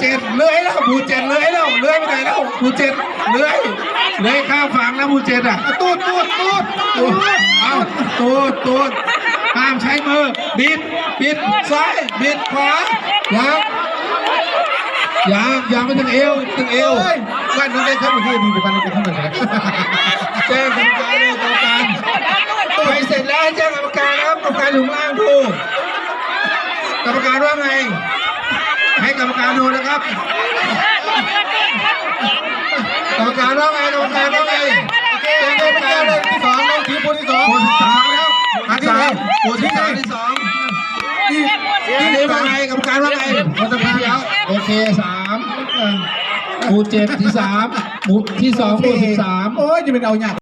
เจ็ดเลื้อยแล้วบูเจ็ดเลื้อยแล้วเลื้อยไปไหนแล้วบูเจ็ดเลื้อยข้ามฝั่งแล้วบูเจ็ดอ่ะตูดเอาตูดห้ามใช้มือบิดซ้ายบิดขวายังไม่ถึงเอววันนั้นได้ครับเมื่อกี้มีไปวันนี้ไปข้างหนึ่งนะแจ้งกรรมการเลยกรรมการไปเสร็จแล้วแจ้งกรรมการครับกรรมการอยู่ล่างดูกรรมการว่าไงให้กรรมการดูนะครับกรรมการว่าไงกรรมการว่าไงแจ้งกรรมการเลยที่สองน้องทีผู้ที่สองแล้วผู้ที่สามที่สองนี่ว่าไงกรรมการว่าไงโอเค3หมู่7ที่3หมู่ที่2หมู่13โอ้ยจะเป็นเอาหยาบ